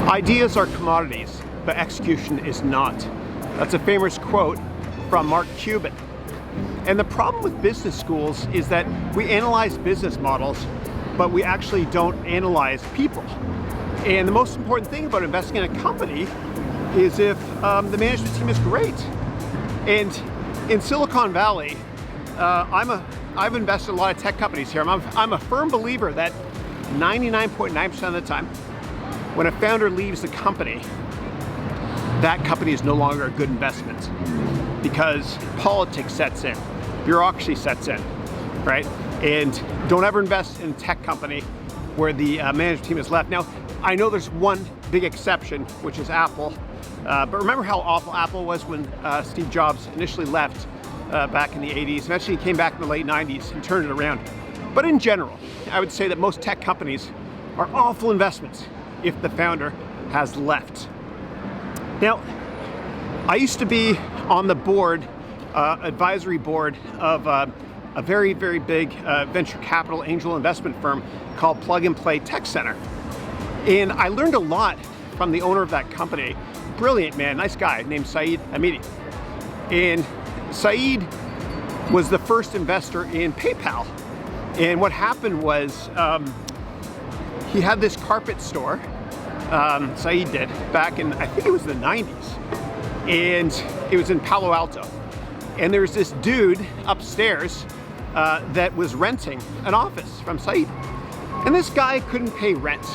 Ideas are commodities, but execution is not. That's a famous quote from Mark Cuban. And the problem with business schools is that we analyze business models, but we actually don't analyze people. And the most important thing about investing in a company is if the management team is great. And in Silicon Valley, I've invested in a lot of tech companies here. I'm a firm believer that 99.9% of the time, when a founder leaves the company, that company is no longer a good investment because politics sets in, bureaucracy sets in, right? And don't ever invest in a tech company where the management team is left. Now, I know there's one big exception, which is Apple. But remember how awful Apple was when Steve Jobs initially left back in the 80s. Eventually he came back in the late 90s and turned it around. But in general, I would say that most tech companies are awful investments if the founder has left. Now, I used to be on the board, advisory board of a very, very big venture capital angel investment firm called Plug and Play Tech Center. And I learned a lot from the owner of that company. Brilliant man, nice guy named Saeed Hamidi. And Saeed was the first investor in PayPal. And what happened was he had this carpet store, Saeed did, back in, I think it was the 90s. And it was in Palo Alto. And there's this dude upstairs that was renting an office from Saeed. And this guy couldn't pay rent.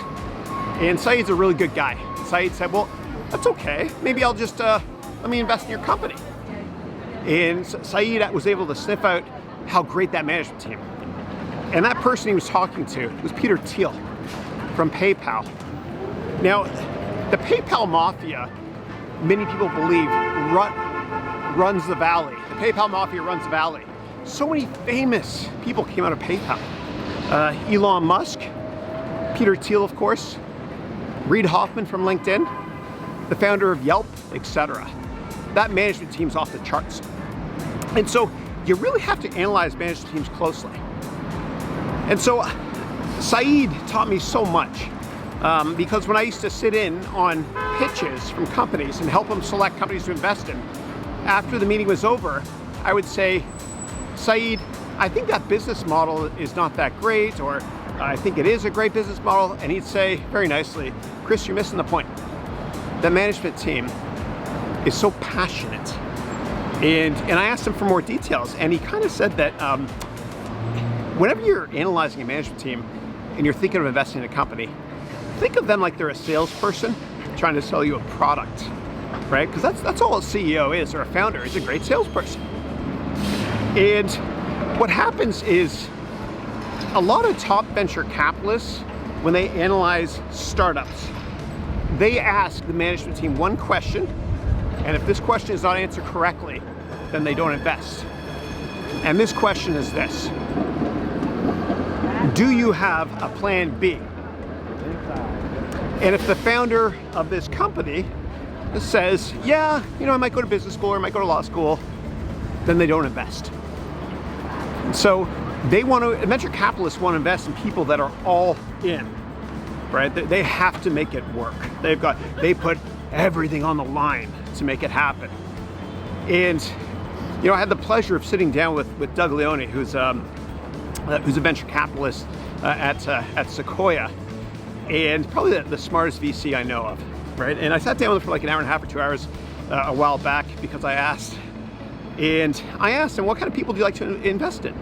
And Saeed's a really good guy. Saeed said, well, that's okay. Maybe I'll just, let me invest in your company. And Saeed was able to sniff out how great that management team. And that person he was talking to was Peter Thiel from PayPal. Now, the PayPal Mafia, many people believe, runs the valley. The PayPal Mafia runs the valley. So many famous people came out of PayPal. Elon Musk, Peter Thiel, of course, Reid Hoffman from LinkedIn, the founder of Yelp, etc. That management team's off the charts. And so you really have to analyze management teams closely. And so Saeed taught me so much because when I used to sit in on pitches from companies and help them select companies to invest in, after the meeting was over, I would say, Saeed, I think that business model is not that great, or I think it is a great business model. And he'd say very nicely, Chris, you're missing the point. The management team is so passionate. And I asked him for more details, and he kind of said that whenever you're analyzing a management team and you're thinking of investing in a company, think of them like they're a salesperson trying to sell you a product, right? Because that's all a CEO is, or a founder is, a great salesperson. And what happens is a lot of top venture capitalists, when they analyze startups, they ask the management team one question, and if this question is not answered correctly, then they don't invest. And this question is this: do you have a plan B? And if the founder of this company says, yeah, I might go to business school or I might go to law school, then they don't invest. So venture capitalists want to invest in people that are all in, right? They have to make it work. They put everything on the line to make it happen. And, I had the pleasure of sitting down with Doug Leone, who's a venture capitalist at Sequoia, and probably the smartest VC I know of, right? And I sat down with him for like an hour and a half or 2 hours a while back because I asked him, what kind of people do you like to invest in?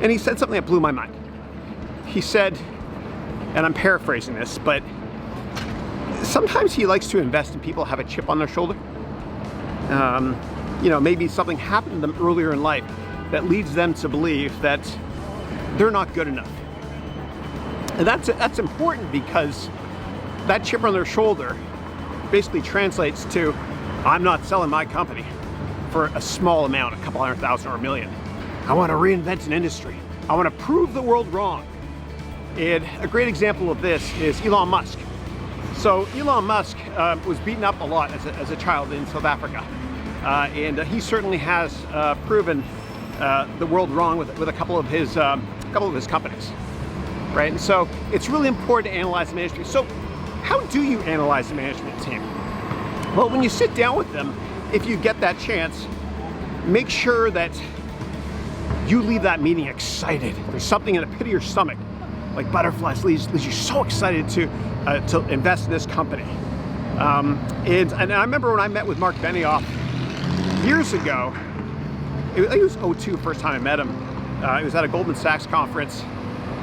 And he said something that blew my mind. He said, and I'm paraphrasing this, but sometimes he likes to invest in people who have a chip on their shoulder. Maybe something happened to them earlier in life that leads them to believe that they're not good enough. And that's important because that chip on their shoulder basically translates to, I'm not selling my company for a small amount, a couple $100,000 or $1 million. I want to reinvent an industry. I want to prove the world wrong. And a great example of this is Elon Musk. So Elon Musk was beaten up a lot as a child in South Africa. And he certainly has proven the world wrong with a couple of his companies, right? And so it's really important to analyze the management. So how do you analyze the management team? Well, when you sit down with them, if you get that chance, make sure that you leave that meeting excited. There's something in the pit of your stomach, like butterflies, leaves you so excited to invest in this company. And I remember when I met with Mark Benioff years ago, I think it was 2002, first time I met him. It was at a Goldman Sachs conference.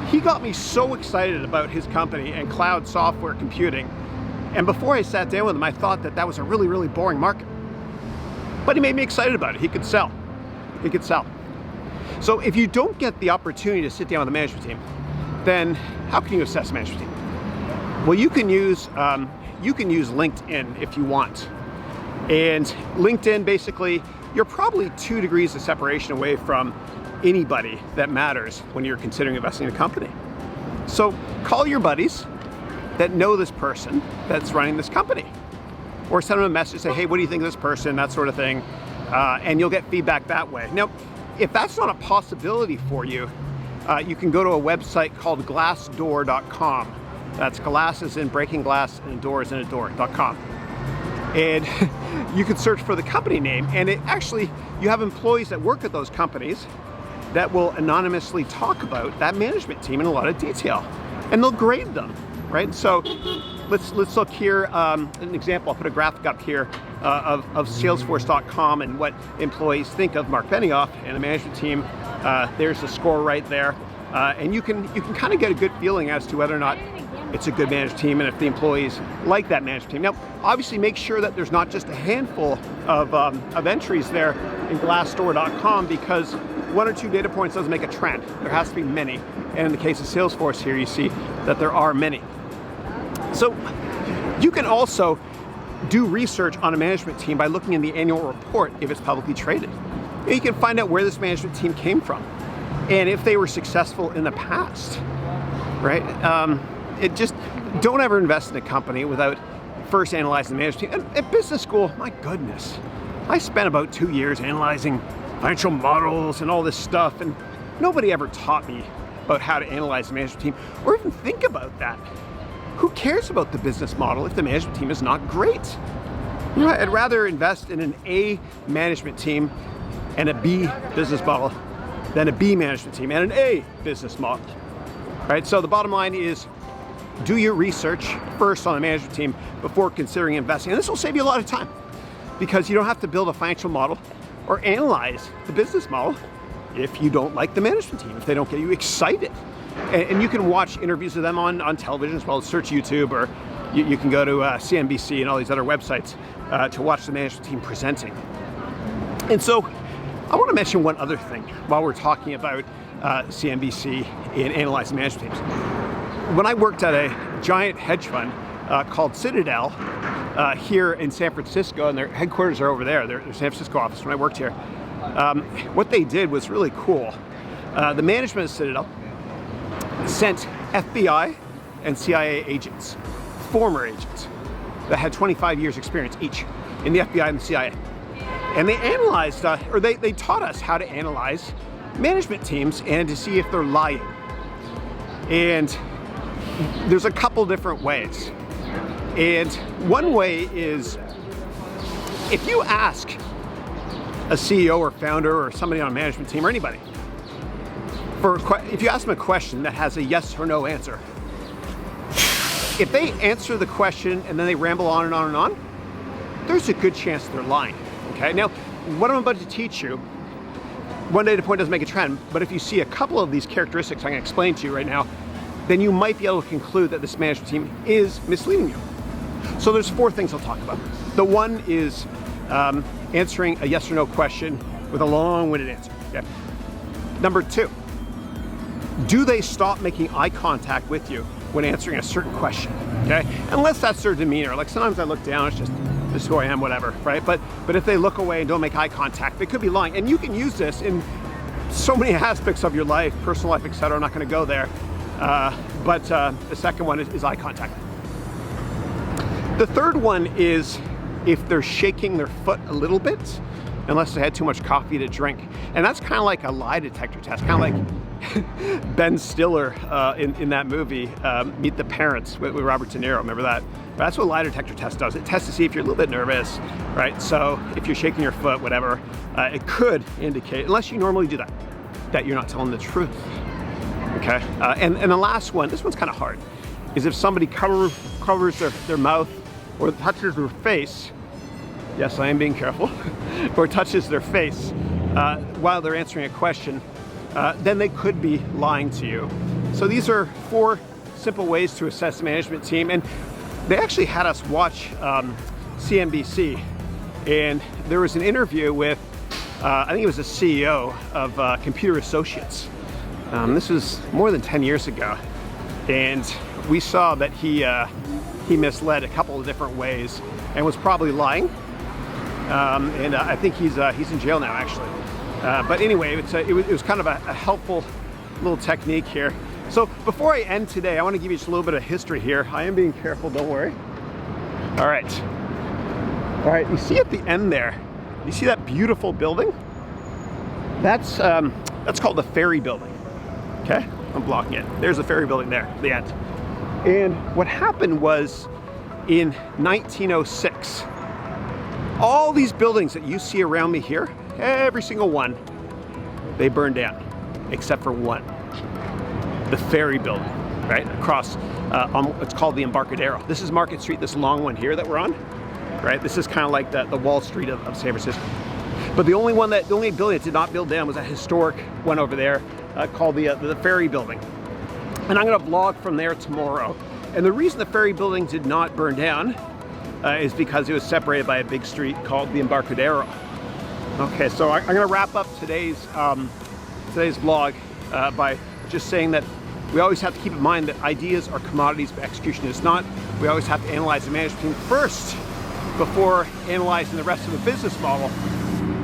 He got me so excited about his company and cloud software computing. And before I sat down with him, I thought that was a really, really boring market. But he made me excited about it. He could sell. He could sell. So if you don't get the opportunity to sit down with the management team, then how can you assess the management team? Well, you can use LinkedIn if you want. And LinkedIn, basically, you're probably 2 degrees of separation away from anybody that matters when you're considering investing in a company. So call your buddies that know this person that's running this company, or send them a message, say, hey, what do you think of this person, that sort of thing, and you'll get feedback that way. Now, if that's not a possibility for you, you can go to a website called Glassdoor.com. That's glass as in breaking glass and door as in a door.com. And you can search for the company name, and you have employees that work at those companies that will anonymously talk about that management team in a lot of detail, and they'll grade them, right? So let's look here, an example. I'll put a graphic up here of Salesforce.com and what employees think of Mark Benioff and the management team. There's the score right there, and you can kind of get a good feeling as to whether or not it's a good management team and if the employees like that management team. Now, obviously, make sure that there's not just a handful of entries there in Glassdoor.com, because 1 or 2 data points doesn't make a trend. There has to be many. And in the case of Salesforce here, you see that there are many. So you can also do research on a management team by looking in the annual report if it's publicly traded. You can find out where this management team came from and if they were successful in the past, right? Don't ever invest in a company without first analyzing the management team. And at business school, my goodness, I spent about 2 years analyzing financial models and all this stuff, and nobody ever taught me about how to analyze the management team or even think about that. Who cares about the business model if the management team is not great? You know, I'd rather invest in an A management team and a B business model than a B management team and an A business model, right? So the bottom line is, do your research first on the management team before considering investing. And this will save you a lot of time, because you don't have to build a financial model or analyze the business model if you don't like the management team, if they don't get you excited. And you can watch interviews of them on television as well as search YouTube, or you can go to CNBC and all these other websites to watch the management team presenting. And so I want to mention one other thing while we're talking about CNBC and analyzing management teams. When I worked at a giant hedge fund called Citadel here in San Francisco, and their headquarters are over there, their San Francisco office when I worked here, what they did was really cool. The management of Citadel sent FBI and CIA agents, former agents, that had 25 years experience each in the FBI and the CIA. And they analyzed, they taught us how to analyze management teams and to see if they're lying. And there's a couple different ways. And one way is, if you ask a CEO or founder or somebody on a management team or anybody, if you ask them a question that has a yes or no answer, if they answer the question and then they ramble on and on and on, there's a good chance they're lying. Okay, now what I'm about to teach you, one data point doesn't make a trend, but if you see a couple of these characteristics I'm going to explain to you right now, then you might be able to conclude that this management team is misleading you. So there's 4 things I'll talk about. The one is answering a yes or no question with a long-winded answer. Okay? Number 2, do they stop making eye contact with you when answering a certain question? Okay, unless that's their demeanor. Like sometimes I look down, it's just this is who I am, whatever, right? But if they look away and don't make eye contact, they could be lying. And you can use this in so many aspects of your life, personal life, etc. I'm not going to go there. But the second one is eye contact. The third one is if they're shaking their foot a little bit, unless they had too much coffee to drink. And that's kind of like a lie detector test, kind of like Ben Stiller in that movie, Meet the Parents with Robert De Niro. Remember that? That's what a lie detector test does. It tests to see if you're a little bit nervous, right? So if you're shaking your foot, whatever, it could indicate, unless you normally do that you're not telling the truth. Okay. And the last one, this one's kind of hard, is if somebody covers their mouth or touches their face. Yes, I am being careful. Or touches their face while they're answering a question, then they could be lying to you. So these are 4 simple ways to assess the management team. And they actually had us watch CNBC, and there was an interview with, I think it was the CEO of Computer Associates. This was more than 10 years ago. And we saw that he misled a couple of different ways and was probably lying. And I think he's in jail now, actually. But anyway, it was kind of a helpful little technique here. So before I end today, I want to give you just a little bit of history here. I am being careful, don't worry. All right, you see at the end there, you see that beautiful building? That's called the Ferry Building, okay? I'm blocking it. There's the Ferry Building there, the end. And what happened was in 1906, all these buildings that you see around me here, every single one, they burned down, except for one. The Ferry Building, right? Across, it's called the Embarcadero. This is Market Street, this long one here that we're on, right? This is kind of like the Wall Street of San Francisco. But the only building that did not build down was a historic one over there called the Ferry Building. And I'm gonna vlog from there tomorrow. And the reason the Ferry Building did not burn down is because it was separated by a big street called the Embarcadero. Okay, so I'm gonna wrap up today's vlog by just saying that we always have to keep in mind that ideas are commodities, but execution is not. We always have to analyze the management team first before analyzing the rest of the business model.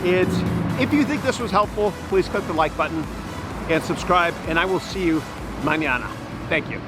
And if you think this was helpful, please click the like button and subscribe, and I will see you mañana. Thank you.